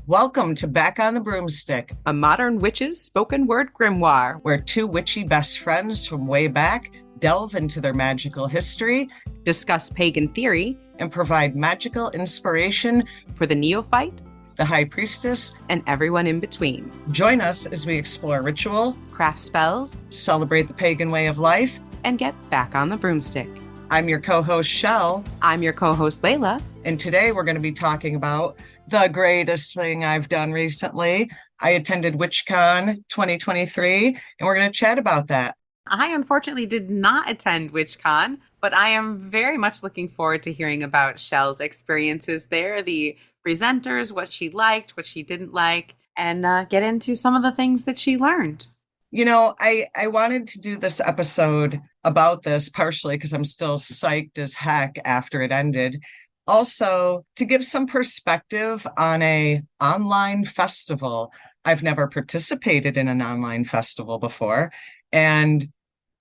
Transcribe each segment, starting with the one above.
Welcome to Back on the Broomstick, a modern witch's spoken word grimoire, where two witchy best friends from way back delve into their magical history, discuss pagan theory, and provide magical inspiration for the neophyte, the high priestess, and everyone in between. Join us as we explore ritual, craft spells, celebrate the pagan way of life, and get back on the broomstick. I'm your co-host, Chelle. I'm your co-host, Layla. And today we're going to be talking about the greatest thing I've done recently. I attended WitchCon 2023, and we're going to chat about that. I unfortunately did not attend WitchCon, but I am very much looking forward to hearing about Chelle's experiences there, the presenters, what she liked, what she didn't like, and get into some of the things that she learned. You know, I wanted to do this episode about this partially because I'm still psyched as heck after it ended. Also, to give some perspective on a online festival. I've never participated in an online festival before, and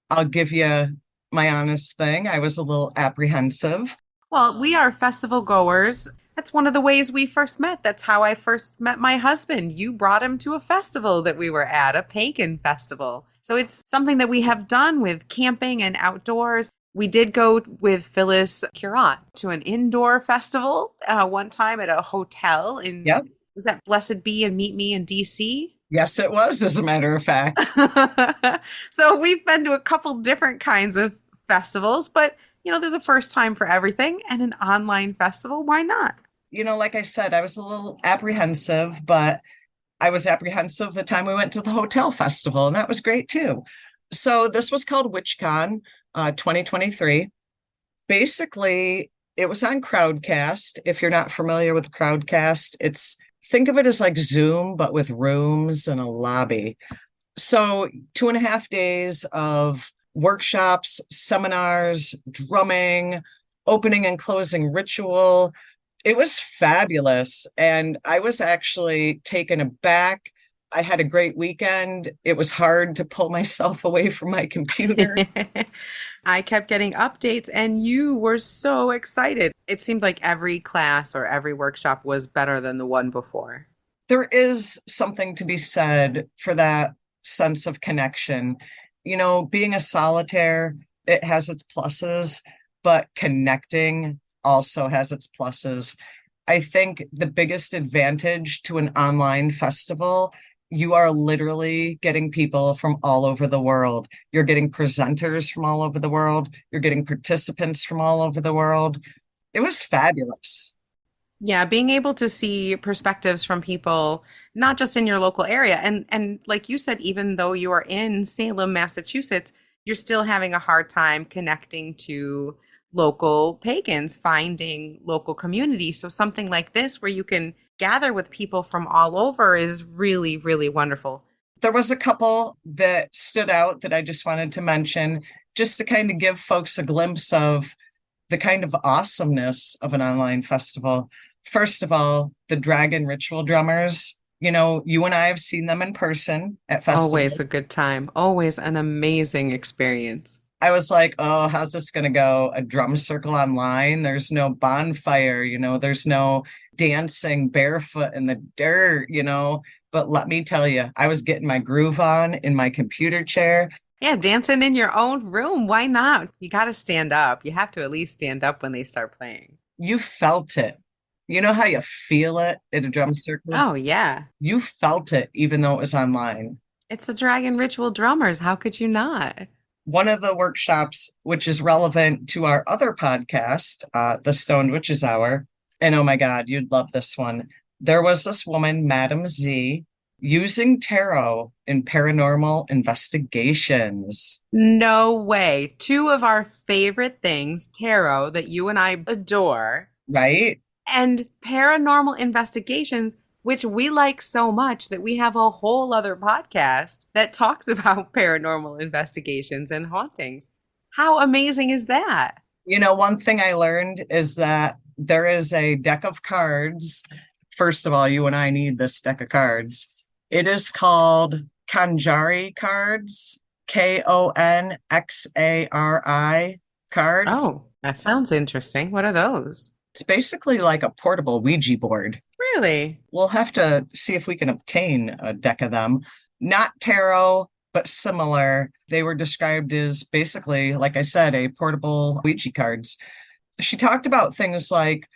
I'll give you my honest thing. I was a little apprehensive. Well, we are festival goers. That's one of the ways we first met. That's how I first met my husband. You brought him to a festival that we were at, a pagan festival. So it's something that we have done with camping and outdoors. We did go with Phyllis Curant to an indoor festival one time at a hotel in, was that Blessed Be and Meet Me in DC? Yes, it was, as a matter of fact. So we've been to a couple different kinds of festivals, but you know, there's a first time for everything, and an online festival, why not? You know, like I said, I was a little apprehensive, but I was apprehensive the time we went to the hotel festival, and that was great too. So this was called WitchCon 2023. Basically, it was on Crowdcast. If you're not familiar with Crowdcast, think of it as like Zoom, but with rooms and a lobby. So 2.5 days of workshops, seminars, drumming, opening and closing ritual. It was fabulous. And I was actually taken aback. I had a great weekend. It was hard to pull myself away from my computer. I kept getting updates and you were so excited. It seemed like every class or every workshop was better than the one before. There is something to be said for that sense of connection. You know, being a solitaire, it has its pluses, but connecting also has its pluses. I think the biggest advantage to an online festival, you are literally getting people from all over the world. You're getting presenters from all over the world. You're getting participants from all over the world. It was fabulous. Yeah, being able to see perspectives from people, not just in your local area. And like you said, even though you are in Salem, Massachusetts, you're still having a hard time connecting to local pagans, finding local community. So something like this where you can gather with people from all over is really, really wonderful. There was a couple that stood out that I just wanted to mention, just to kind of give folks a glimpse of the kind of awesomeness of an online festival. First of all, the dragon ritual drummers. You know, you and I have seen them in person at festivals. Always a good time. Always an amazing experience. I was like, oh, how's this going to go? A drum circle online? There's no bonfire, you know, there's no dancing barefoot in the dirt, you know. But let me tell you, I was getting my groove on in my computer chair. Yeah, dancing in your own room. Why not? You got to stand up. You have to at least stand up when they start playing. You felt it. You know how you feel it at a drum circle? Oh, yeah. You felt it, even though it was online. It's the Dragon Ritual Drummers. How could you not? One of the workshops, which is relevant to our other podcast, the Stoned Witches Hour, and oh my God, you'd love this one. There was this woman, Madam Z, using tarot in paranormal investigations. No way. Two of our favorite things, tarot, that you and I adore. Right? And paranormal investigations, which we like so much that we have a whole other podcast that talks about paranormal investigations and hauntings. How amazing is that? You know, one thing I learned is that there is a deck of cards. First of all, you and I need this deck of cards. It is called Conjuri cards, Konxari cards. Oh, that sounds interesting. What are those? It's basically like a portable Ouija board. Really? We'll have to see if we can obtain a deck of them. Not tarot, but similar. They were described as basically, like I said, a portable Ouija cards. She talked about things like,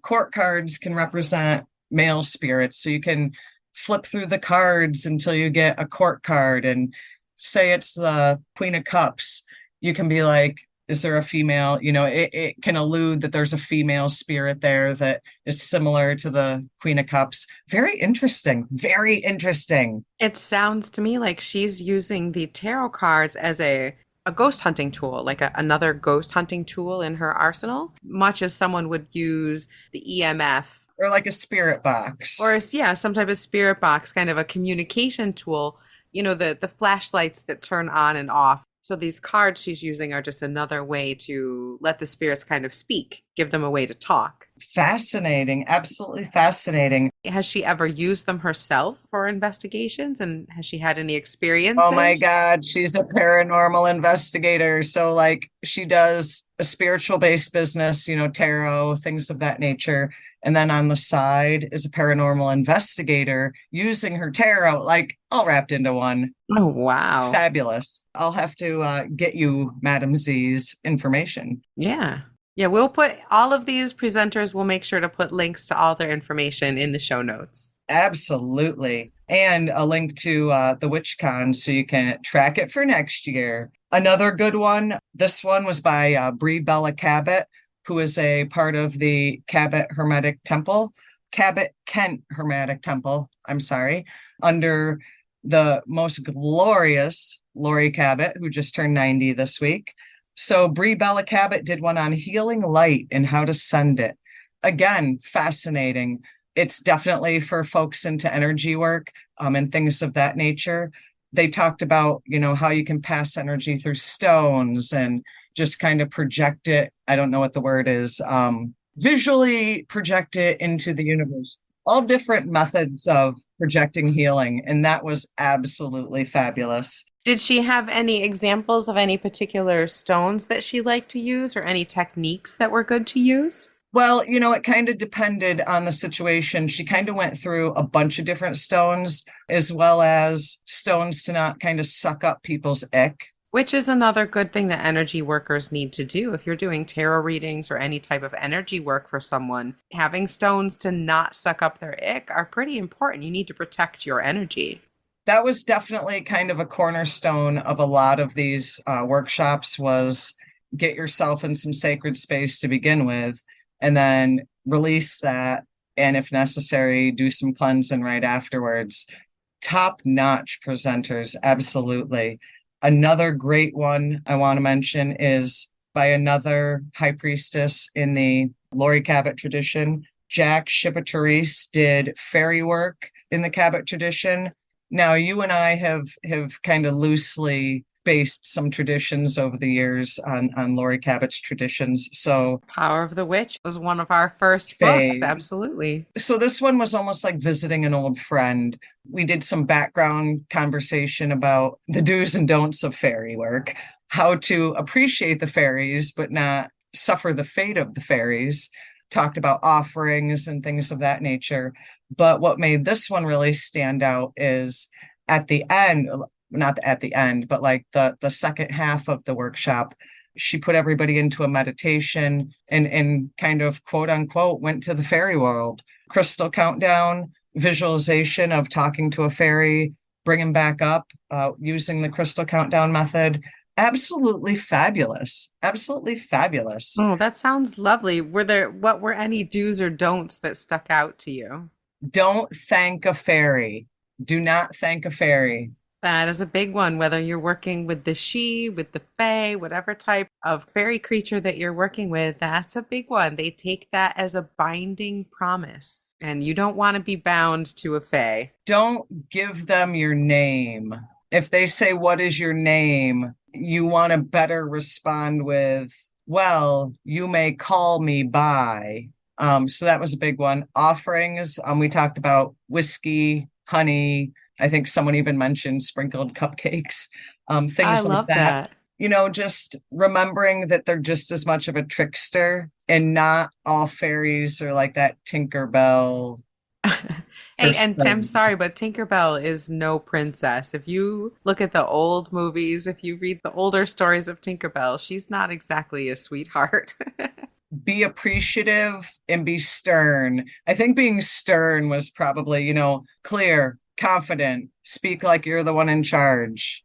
court cards can represent male spirits. So you can flip through the cards until you get a court card, and say it's the Queen of Cups. You can be like, is there a female? It can allude that there's a female spirit there that is similar to the Queen of Cups. Very interesting. Very interesting. It sounds to me like she's using the tarot cards as a ghost hunting tool, like another ghost hunting tool in her arsenal, much as someone would use the EMF. Or like a spirit box. Or, yeah, some type of spirit box, kind of a communication tool, the flashlights that turn on and off. So these cards she's using are just another way to let the spirits kind of speak, give them a way to talk. Fascinating. Absolutely fascinating. Has she ever used them herself for investigations? And has she had any experiences? Oh my God, she's a paranormal investigator. So like she does a spiritual based business, tarot, things of that nature. And then on the side is a paranormal investigator using her tarot, like all wrapped into one. Oh, wow. Fabulous. I'll have to get you Madam Z's information. Yeah. Yeah, we'll put all of these presenters, we'll make sure to put links to all their information in the show notes. Absolutely. And a link to the WitchCon so you can track it for next year. Another good one. This one was by Bella Cabot, who is a part of the Cabot Hermetic Temple, Cabot Kent Hermetic Temple, I'm sorry, under the most glorious Lori Cabot, who just turned 90 this week. So Bella Cabot did one on healing light and how to send it. Again, fascinating. It's definitely for folks into energy work and things of that nature. They talked about, how you can pass energy through stones and just kind of project it. I don't know what the word is. Visually project it into the universe. All different methods of projecting healing. And that was absolutely fabulous. Did she have any examples of any particular stones that she liked to use or any techniques that were good to use? Well, it kind of depended on the situation. She kind of went through a bunch of different stones, as well as stones to not kind of suck up people's ick. Which is another good thing that energy workers need to do. If you're doing tarot readings or any type of energy work for someone, having stones to not suck up their ick are pretty important. You need to protect your energy. That was definitely kind of a cornerstone of a lot of these workshops, was get yourself in some sacred space to begin with, and then release that. And if necessary, do some cleansing right afterwards. Top-notch presenters, absolutely. Another great one I want to mention is by another high priestess in the Lori Cabot tradition. Jack Shipatorice did fairy work in the Cabot tradition. Now, you and I have kind of loosely based some traditions over the years on Lori Cabot's traditions. So Power of the Witch was one of our first books. Absolutely. So this one was almost like visiting an old friend. We did some background conversation about the do's and don'ts of fairy work, how to appreciate the fairies, but not suffer the fate of the fairies. Talked about offerings and things of that nature. But what made this one really stand out is at the end, not at the end, but like the second half of the workshop, she put everybody into a meditation and kind of quote unquote went to the fairy world. Crystal countdown, visualization of talking to a fairy, bring him back up using the crystal countdown method. Absolutely fabulous. Absolutely fabulous. Oh, that sounds lovely. What were any do's or don'ts that stuck out to you? Don't thank a fairy. Do not thank a fairy. That is a big one, whether you're working with the she, with the fae, whatever type of fairy creature that you're working with, that's a big one. They take that as a binding promise, and you don't want to be bound to a fae. Don't give them your name. If they say, "What is your name?" you want to better respond with, "Well, you may call me by." So that was a big one. Offerings, we talked about whiskey, honey. I think someone even mentioned sprinkled cupcakes, things I like love that. Just remembering that they're just as much of a trickster, and not all fairies are like that Tinkerbell for Hey, and I'm certain. sorry, but Tinkerbell is no princess. If you look at the old movies, if you read the older stories of Tinkerbell, she's not exactly a sweetheart. Be appreciative and be stern. I think being stern was probably, clear, confident, speak like you're the one in charge.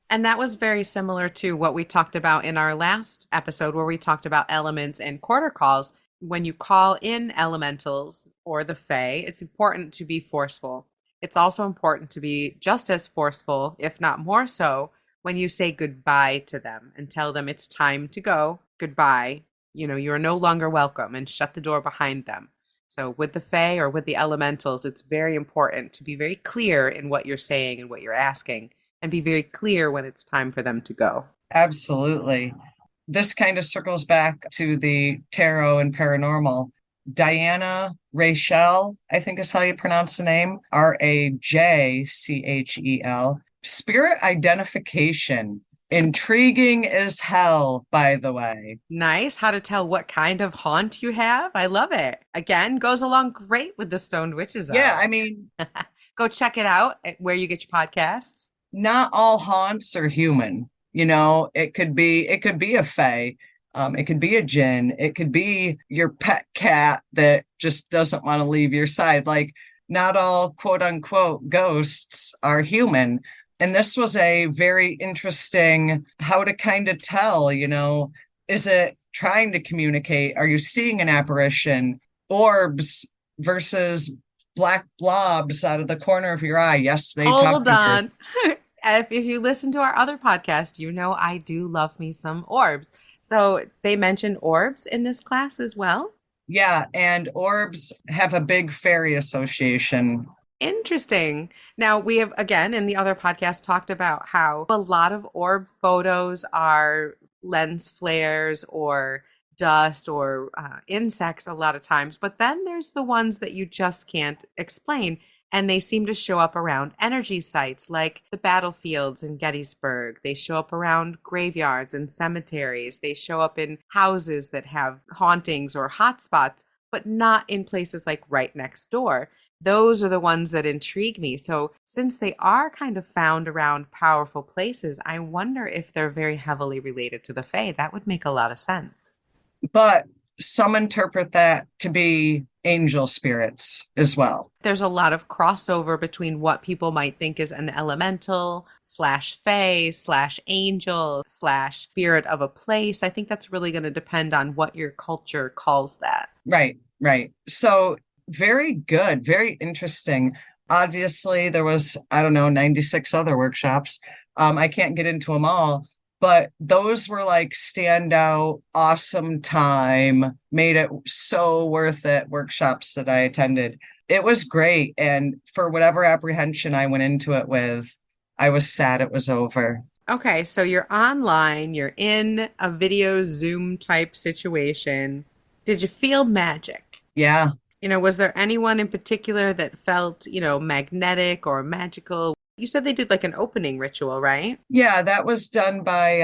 And that was very similar to what we talked about in our last episode, where we talked about elements and quarter calls. When you call in elementals or the Fae, it's important to be forceful. It's also important to be just as forceful, if not more so, when you say goodbye to them and tell them it's time to go, goodbye. You are no longer welcome, and shut the door behind them. So, with the Fae or with the elementals, it's very important to be very clear in what you're saying and what you're asking, and be very clear when it's time for them to go. Absolutely. This kind of circles back to the tarot and paranormal. Diana Rachel, I think is how you pronounce the name, Rajchel. Spirit identification. Intriguing as hell, by the way. Nice. How to tell what kind of haunt you have. I love it. Again, goes along great with the Stoned Witches Yeah, Hour. I mean, Go check it out at where you get your podcasts. not all haunts are human. It could be a fae. It could be a jinn. It could be your pet cat that just doesn't want to leave your side. Like, not all quote unquote ghosts are human. And this was a very interesting how to kind of tell, is it trying to communicate? Are you seeing an apparition? Orbs versus black blobs out of the corner of your eye. Yes, they talk Hold to your. on. If you listen to our other podcast, you know I do love me some orbs. So they mentioned orbs in this class as well. Yeah, and orbs have a big fairy association. Interesting. Now, we have, again, in the other podcast, talked about how a lot of orb photos are lens flares or dust or insects a lot of times. But then there's the ones that you just can't explain. And they seem to show up around energy sites like the battlefields in Gettysburg. They show up around graveyards and cemeteries. They show up in houses that have hauntings or hotspots, but not in places like right next door. Those are the ones that intrigue me. So, since they are kind of found around powerful places, I wonder if they're very heavily related to the Fae. That would make a lot of sense. But some interpret that to be angel spirits as well. There's a lot of crossover between what people might think is an elemental slash fae slash angel slash spirit of a place. I think that's really going to depend on what your culture calls that. Right, right. So very good, very interesting. Obviously, there was, I don't know, 96 other workshops. I can't get into them all, but those were like standout, awesome time, made it so worth it workshops that I attended. It was great. And for whatever apprehension I went into it with, I was sad it was over. Okay, so you're online, you're in a video Zoom type situation. Did you feel magic? Yeah. Was there anyone in particular that felt, magnetic or magical? You said they did like an opening ritual, right? Yeah, that was done by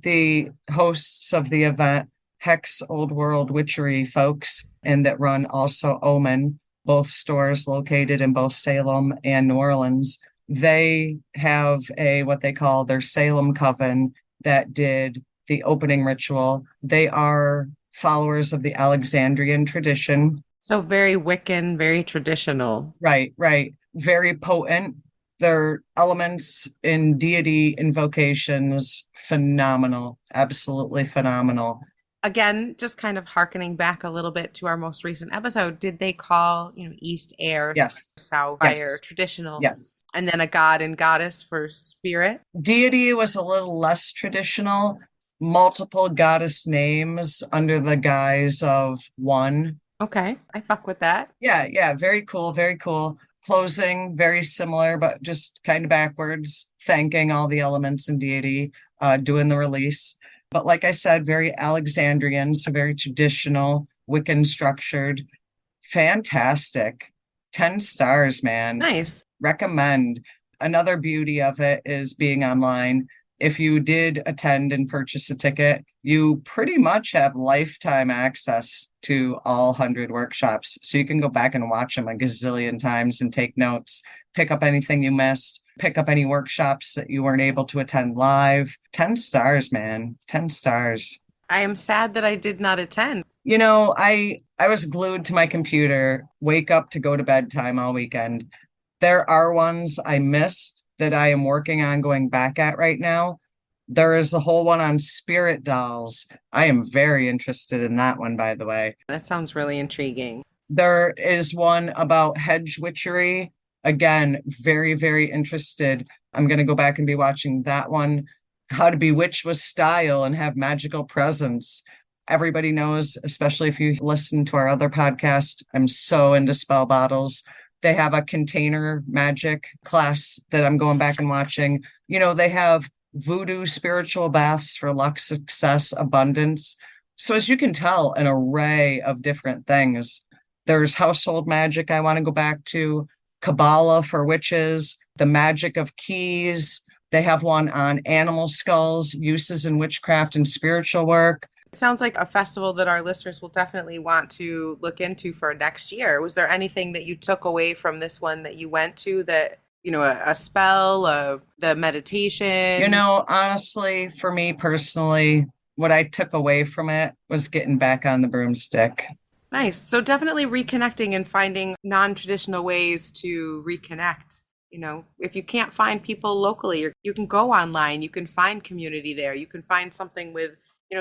the hosts of the event, Hex Old World Witchery folks, and that run also Omen, both stores located in both Salem and New Orleans. They have what they call their Salem coven that did the opening ritual. They are followers of the Alexandrian tradition. So very Wiccan, very traditional. Right, right. Very potent. Their elements in deity invocations, phenomenal. Absolutely phenomenal. Again, just kind of hearkening back a little bit to our most recent episode, did they call, East air, Yes. South fire, Yes. traditional, Yes. and then a god and goddess for spirit? Deity was a little less traditional. Multiple goddess names under the guise of one. Okay, I fuck with that. Yeah, yeah, very cool, very cool. Closing, very similar, but just kind of backwards, thanking all the elements and deity, doing the release. But like I said, very Alexandrian, so very traditional, Wiccan structured. Fantastic. 10 stars, man. Nice. Recommend. Another beauty of it is being online. if you did attend and purchase a ticket, you pretty much have lifetime access to all 100 workshops. So you can go back and watch them a gazillion times and take notes, pick up anything you missed, pick up any workshops that you weren't able to attend live. 10 stars, man. 10 stars. I am sad that I did not attend. I was glued to my computer, wake up to go to bedtime all weekend. There are ones I missed that I am working on going back at right now. There is a whole one on spirit dolls. I am very interested in that one, by the way. That sounds really intriguing. There is one about hedge witchery. Again, very, very interested. I'm going to go back and be watching that one. How to bewitch with style and have magical presence. Everybody knows, especially if you listen to our other podcast, I'm so into spell bottles. They have a container magic class that I'm going back and watching. They have voodoo spiritual baths for luck, success, abundance. So as you can tell, an array of different things. There's household magic I want to go back to, Kabbalah for witches, the magic of keys. They have one on animal skulls, uses in witchcraft and spiritual work. Sounds like a festival that our listeners will definitely want to look into for next year. Was there anything that you took away from this one that you went to that, a spell, the meditation? Honestly, for me personally, what I took away from it was getting back on the broomstick. Nice. So definitely reconnecting and finding non-traditional ways to reconnect. If you can't find people locally, you can go online, you can find community there, you can find something with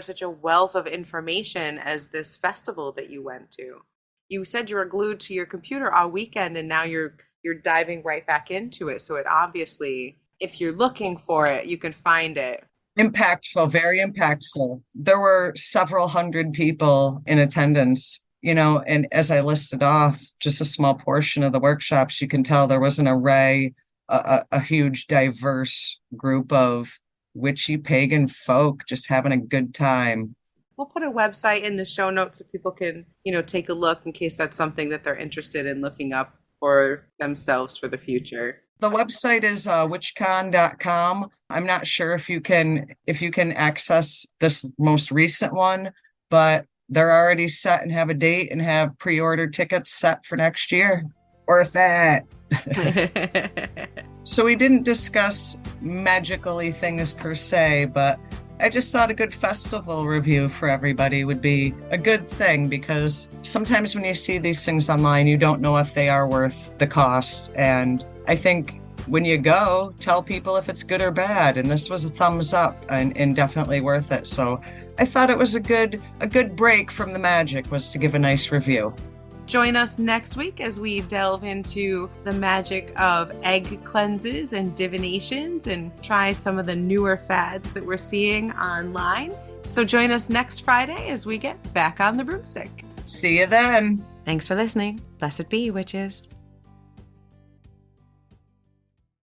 such a wealth of information as this festival that you went to. You said you were glued to your computer all weekend and now you're diving right back into it. So it obviously, if you're looking for it, you can find it. Impactful, very impactful. There were several hundred people in attendance, and as I listed off, just a small portion of the workshops, you can tell there was an array, a huge diverse group of witchy pagan folk just having a good time. We'll put a website in the show notes so people can, take a look in case that's something that they're interested in looking up for themselves for the future. The website is witchcon.com. I'm not sure if you can access this most recent one, but they're already set and have a date and have pre-order tickets set for next year. Worth it. So we didn't discuss magically things per se, but I just thought a good festival review for everybody would be a good thing, because sometimes when you see these things online, you don't know if they are worth the cost. And I think when you go, tell people if it's good or bad. And this was a thumbs up and definitely worth it. So I thought it was a good break from the magic was to give a nice review. Join us next week as we delve into the magic of egg cleanses and divinations and try some of the newer fads that we're seeing online. So join us next Friday as we get back on the broomstick. See you then. Thanks for listening. Blessed be, witches.